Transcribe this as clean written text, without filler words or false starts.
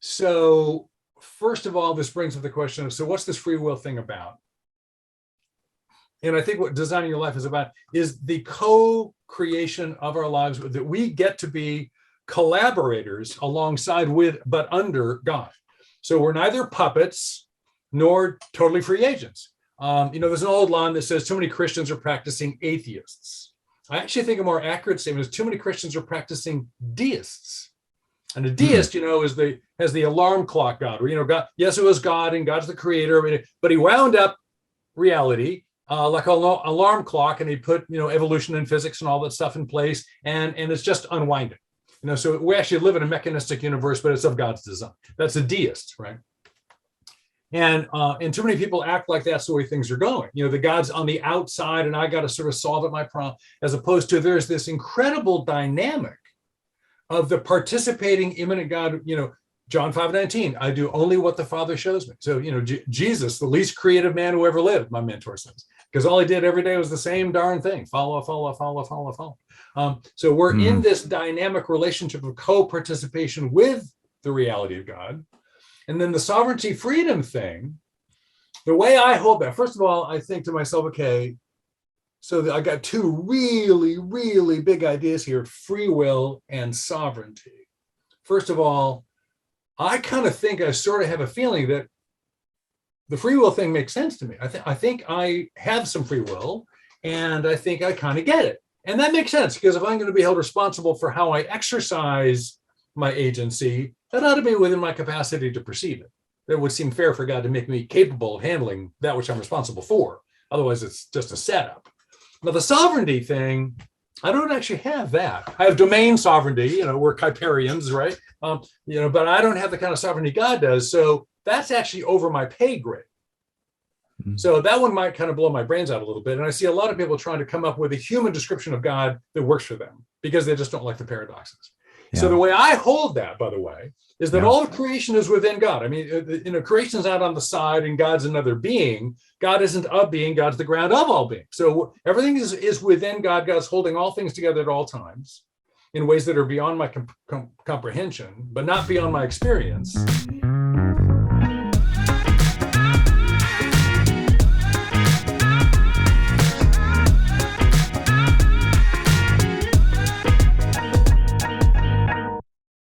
So first of all, this brings up the question of, so what's this free will thing about? And I think what designing your life is about is the co-creation of our lives, that we get to be collaborators alongside with, but under God. So we're neither puppets nor totally free agents. There's an old line that says too many Christians are practicing atheists. I actually think a more accurate statement is too many Christians are practicing deists. And a deist, has the alarm clock God, where, God, yes, it was God and God's the creator, but he wound up reality like an alarm clock, and he put, evolution and physics and all that stuff in place, and it's just unwinding. So we actually live in a mechanistic universe, but it's of God's design. That's a deist, right? And too many people act like that's the way things are going. The God's on the outside, and I got to sort of solve it my problem, as opposed to there's this incredible dynamic of the participating immanent God. John 5:19, I do only what the Father shows me. So, Jesus, the least creative man who ever lived, my mentor says, because all he did every day was the same darn thing: follow. So we're in this dynamic relationship of co-participation with the reality of God. And then the sovereignty freedom thing, the way I hold that, first of all, I think to myself, okay, so I got two really, really big ideas here: free will and sovereignty. First of all, I kind of think, I sort of have a feeling that the free will thing makes sense to me. I think I have some free will, and I think I kind of get it. And that makes sense, because if I'm going to be held responsible for how I exercise my agency, that ought to be within my capacity to perceive it. It would seem fair for God to make me capable of handling that which I'm responsible for. Otherwise, it's just a setup. Now, the sovereignty thing, I don't actually have that. I have domain sovereignty, we're Kuiperians, right? But I don't have the kind of sovereignty God does. So that's actually over my pay grade. Mm-hmm. So that one might kind of blow my brains out a little bit. And I see a lot of people trying to come up with a human description of God that works for them, because they just don't like the paradoxes. Yeah. So the way I hold that, by the way, is that all of creation is within God. I mean, creation is out on the side and God's another being. God isn't a being, God's the ground of all being. So everything is within God. God's holding all things together at all times in ways that are beyond my comprehension, but not beyond my experience.